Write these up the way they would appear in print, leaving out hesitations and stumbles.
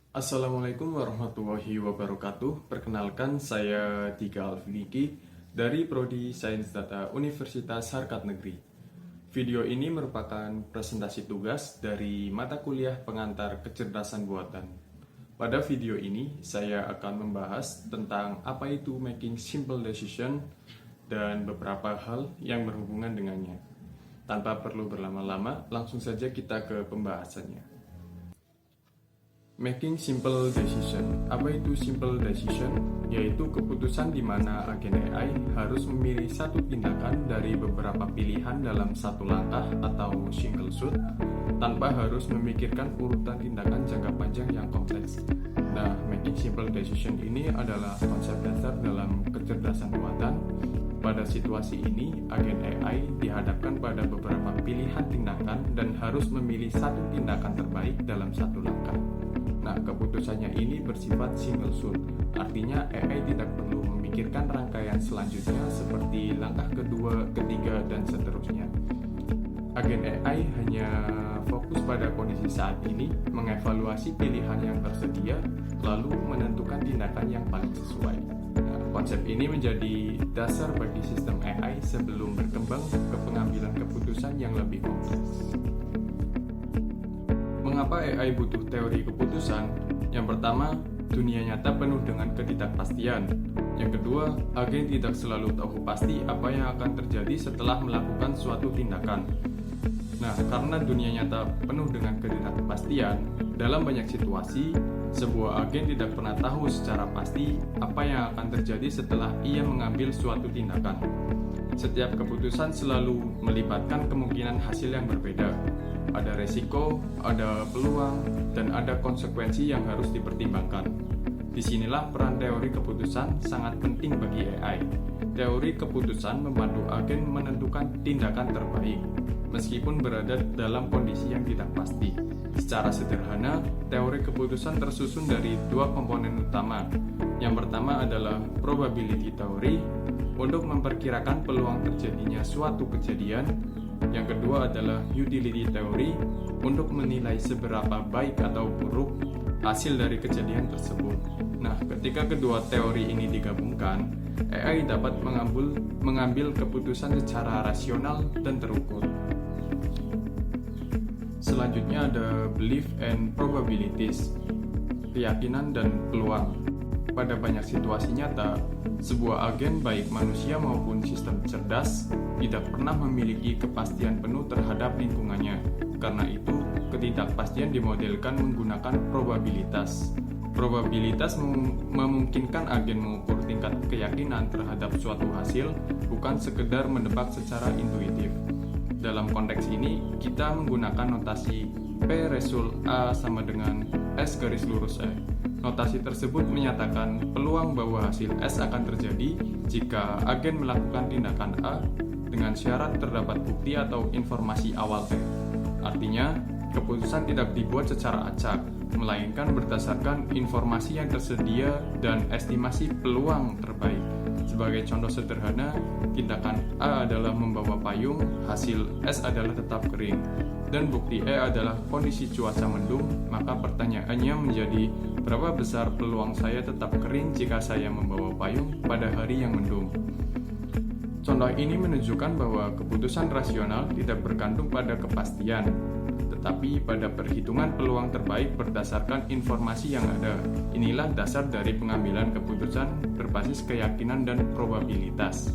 Assalamualaikum warahmatullahi wabarakatuh. Perkenalkan, saya Tika Alfiniki dari Prodi Sains Data Universitas Harkat Negeri. Video ini merupakan presentasi tugas dari mata kuliah pengantar kecerdasan buatan. Pada video ini, saya akan membahas tentang apa itu making simple decision dan beberapa hal yang berhubungan dengannya. Tanpa perlu berlama-lama, langsung saja kita ke pembahasannya. Making simple decision. Apa itu simple decision? Yaitu keputusan di mana agen AI harus memilih satu tindakan dari beberapa pilihan dalam satu langkah atau single shot tanpa harus memikirkan urutan tindakan jangka panjang yang kompleks. Nah, making simple decision ini adalah konsep dasar dalam kecerdasan buatan. Pada situasi ini, agen AI dihadapkan pada beberapa pilihan tindakan dan harus memilih satu tindakan terbaik dalam satu langkah. Nah, keputusannya ini bersifat single shot, artinya AI tidak perlu memikirkan rangkaian selanjutnya seperti langkah kedua, ketiga, dan seterusnya. Agen AI hanya fokus pada kondisi saat ini, mengevaluasi pilihan yang tersedia, lalu menentukan tindakan yang paling sesuai. Nah, konsep ini menjadi dasar bagi sistem AI sebelum berkembang ke pengambilan keputusan yang lebih kompleks. Mengapa AI butuh teori keputusan? Yang pertama, dunia nyata penuh dengan ketidakpastian. Yang kedua, agen tidak selalu tahu pasti apa yang akan terjadi setelah melakukan suatu tindakan. Nah, karena dunia nyata penuh dengan ketidakpastian, dalam banyak situasi, sebuah agen tidak pernah tahu secara pasti apa yang akan terjadi setelah ia mengambil suatu tindakan. Setiap keputusan selalu melibatkan kemungkinan hasil yang berbeda. Ada resiko, ada peluang, dan ada konsekuensi yang harus dipertimbangkan. Disinilah peran teori keputusan sangat penting bagi AI. Teori keputusan membantu agen menentukan tindakan terbaik, meskipun berada dalam kondisi yang tidak pasti. Secara sederhana, teori keputusan tersusun dari dua komponen utama. Yang pertama adalah probability theory, untuk memperkirakan peluang terjadinya suatu kejadian. Yang kedua adalah utility theory, untuk menilai seberapa baik atau buruk hasil dari kejadian tersebut. Nah, ketika kedua teori ini digabungkan, AI dapat mengambil keputusan secara rasional dan terukur. Selanjutnya ada belief and probabilities, keyakinan dan peluang. Pada banyak situasi nyata, sebuah agen baik manusia maupun sistem cerdas tidak pernah memiliki kepastian penuh terhadap lingkungannya. Karena itu, ketidakpastian dimodelkan menggunakan probabilitas. Probabilitas memungkinkan agen mengukur tingkat keyakinan terhadap suatu hasil, bukan sekedar menebak secara intuitif. Dalam konteks ini, kita menggunakan notasi P resul A sama dengan S garis lurus E. Notasi tersebut menyatakan peluang bahwa hasil S akan terjadi jika agen melakukan tindakan A dengan syarat terdapat bukti atau informasi awal E. Artinya, keputusan tidak dibuat secara acak, melainkan berdasarkan informasi yang tersedia dan estimasi peluang terbaik. Sebagai contoh sederhana, tindakan A adalah membawa payung, hasil S adalah tetap kering, dan bukti E adalah kondisi cuaca mendung. Maka pertanyaannya menjadi, berapa besar peluang saya tetap kering jika saya membawa payung pada hari yang mendung? Contoh ini menunjukkan bahwa keputusan rasional tidak bergantung pada kepastian, tetapi pada perhitungan peluang terbaik berdasarkan informasi yang ada. Inilah dasar dari pengambilan keputusan berbasis keyakinan dan probabilitas.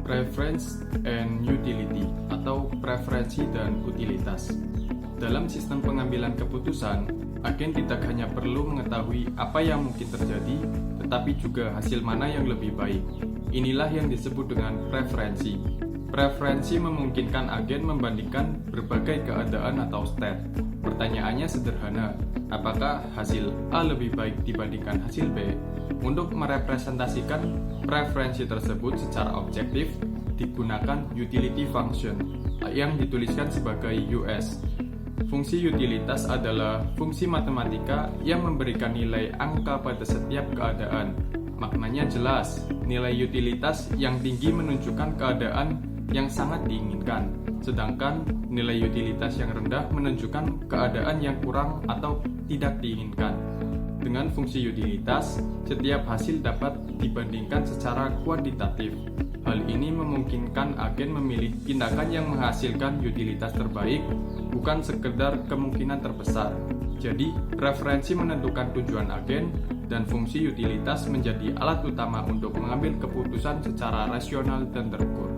Preference and utility, atau preferensi dan utilitas. Dalam sistem pengambilan keputusan, agen tidak hanya perlu mengetahui apa yang mungkin terjadi, tetapi juga hasil mana yang lebih baik. Inilah yang disebut dengan preferensi. Preferensi memungkinkan agen membandingkan berbagai keadaan atau state. Pertanyaannya sederhana, apakah hasil A lebih baik dibandingkan hasil B? Untuk merepresentasikan preferensi tersebut secara objektif, digunakan utility function yang dituliskan sebagai US. Fungsi utilitas adalah fungsi matematika yang memberikan nilai angka pada setiap keadaan. Maknanya jelas, nilai utilitas yang tinggi menunjukkan keadaan yang sangat diinginkan, sedangkan nilai utilitas yang rendah menunjukkan keadaan yang kurang atau tidak diinginkan. Dengan fungsi utilitas, setiap hasil dapat dibandingkan secara kuantitatif. Hal ini memungkinkan agen memilih tindakan yang menghasilkan utilitas terbaik, bukan sekedar kemungkinan terbesar. Jadi, preferensi menentukan tujuan agen dan fungsi utilitas menjadi alat utama untuk mengambil keputusan secara rasional dan terukur.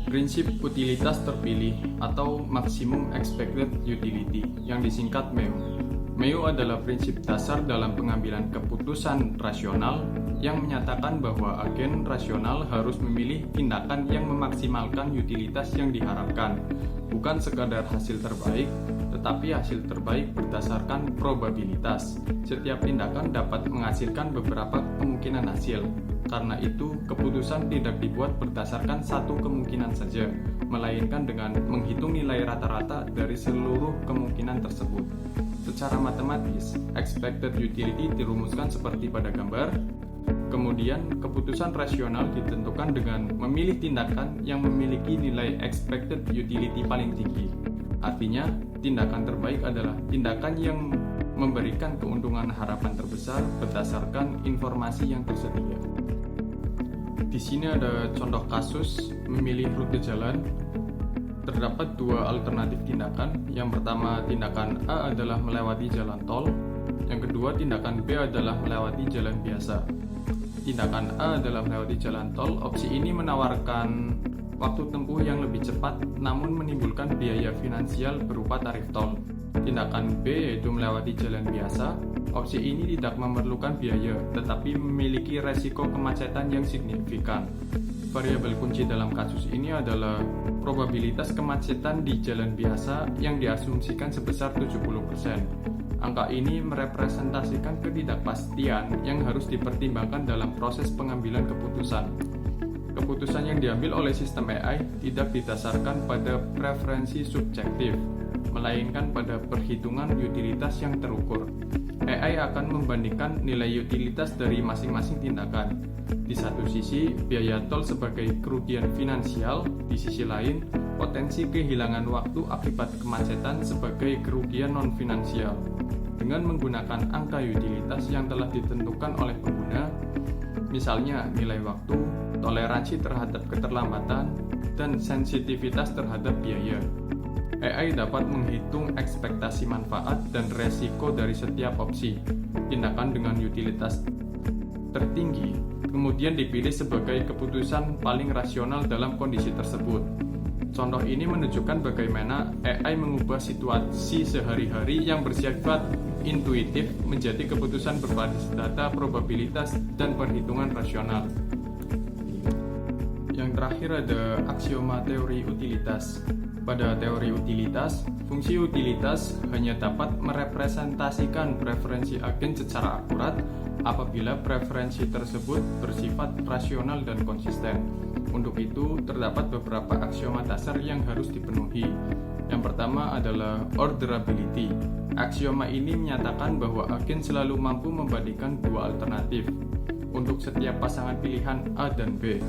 Prinsip utilitas terpilih atau Maximum Expected Utility yang disingkat MEU. MEU adalah prinsip dasar dalam pengambilan keputusan rasional yang menyatakan bahwa agen rasional harus memilih tindakan yang memaksimalkan utilitas yang diharapkan, bukan sekadar hasil terbaik, tetapi hasil terbaik berdasarkan probabilitas. Setiap tindakan dapat menghasilkan beberapa kemungkinan hasil. Karena itu, keputusan tidak dibuat berdasarkan satu kemungkinan saja, melainkan dengan menghitung nilai rata-rata dari seluruh kemungkinan tersebut. Secara matematis, expected utility dirumuskan seperti pada gambar. Kemudian, keputusan rasional ditentukan dengan memilih tindakan yang memiliki nilai expected utility paling tinggi. Artinya, tindakan terbaik adalah tindakan yang memberikan keuntungan harapan terbesar berdasarkan informasi yang tersedia. Di sini ada contoh kasus memilih rute jalan. Terdapat dua alternatif tindakan. Yang pertama, tindakan A adalah melewati jalan tol. Yang kedua, tindakan B adalah melewati jalan biasa. Tindakan A adalah melewati jalan tol. Opsi ini menawarkan waktu tempuh yang lebih cepat, namun menimbulkan biaya finansial berupa tarif tol. Tindakan B yaitu melewati jalan biasa. Opsi ini tidak memerlukan biaya, tetapi memiliki resiko kemacetan yang signifikan. Variabel kunci dalam kasus ini adalah probabilitas kemacetan di jalan biasa yang diasumsikan sebesar 70%. Angka ini merepresentasikan ketidakpastian yang harus dipertimbangkan dalam proses pengambilan keputusan. Keputusan yang diambil oleh sistem AI tidak didasarkan pada preferensi subjektif, melainkan pada perhitungan utilitas yang terukur. AI akan membandingkan nilai utilitas dari masing-masing tindakan. Di satu sisi, biaya tol sebagai kerugian finansial, di sisi lain, potensi kehilangan waktu akibat kemacetan sebagai kerugian non-finansial. Dengan menggunakan angka utilitas yang telah ditentukan oleh pengguna, misalnya nilai waktu, toleransi terhadap keterlambatan, dan sensitivitas terhadap biaya, AI dapat menghitung ekspektasi manfaat dan resiko dari setiap opsi. Tindakan dengan utilitas tertinggi kemudian dipilih sebagai keputusan paling rasional dalam kondisi tersebut. Contoh ini menunjukkan bagaimana AI mengubah situasi sehari-hari yang bersifat intuitif menjadi keputusan berbasis data, probabilitas, dan perhitungan rasional. Yang terakhir ada aksioma teori utilitas. Pada teori utilitas, fungsi utilitas hanya dapat merepresentasikan preferensi agen secara akurat apabila preferensi tersebut bersifat rasional dan konsisten. Untuk itu, terdapat beberapa aksioma dasar yang harus dipenuhi. Yang pertama adalah orderability. Aksioma ini menyatakan bahwa agen selalu mampu membandingkan dua alternatif. Untuk setiap pasangan pilihan A dan B,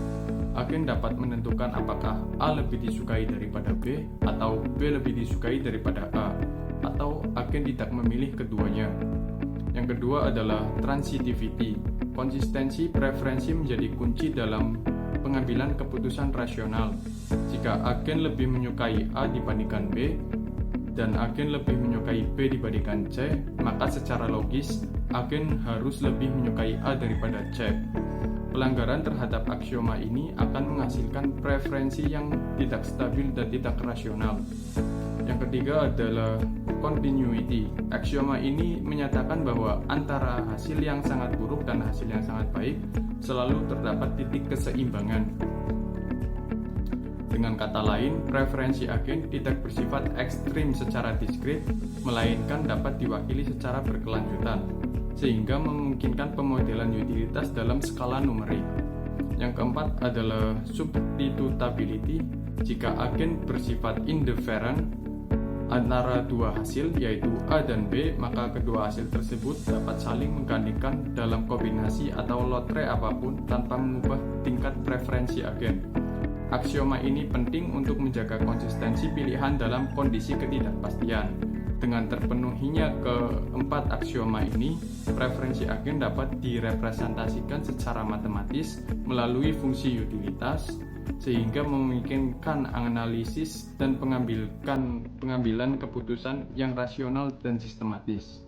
agen dapat menentukan apakah A lebih disukai daripada B atau B lebih disukai daripada A, atau agen tidak memilih keduanya. Yang kedua adalah transitivity. Konsistensi preferensi menjadi kunci dalam pengambilan keputusan rasional. Jika agen lebih menyukai A dibandingkan B dan agen lebih menyukai B dibandingkan C, maka secara logis agen harus lebih menyukai A daripada C. Pelanggaran terhadap aksioma ini akan menghasilkan preferensi yang tidak stabil dan tidak rasional. Yang ketiga adalah continuity. Aksioma ini menyatakan bahwa antara hasil yang sangat buruk dan hasil yang sangat baik selalu terdapat titik keseimbangan. Dengan kata lain, preferensi agen tidak bersifat ekstrim secara diskrit, melainkan dapat diwakili secara berkelanjutan, sehingga memungkinkan pemodelan utilitas dalam skala numerik. Yang keempat adalah substitutability. Jika agen bersifat indifferent, antara dua hasil yaitu A dan B, maka kedua hasil tersebut dapat saling menggandingkan dalam kombinasi atau lotre apapun tanpa mengubah tingkat preferensi agen. Aksioma ini penting untuk menjaga konsistensi pilihan dalam kondisi ketidakpastian. Dengan terpenuhinya keempat aksioma ini, preferensi agen dapat direpresentasikan secara matematis melalui fungsi utilitas, sehingga memungkinkan analisis dan pengambilan keputusan yang rasional dan sistematis.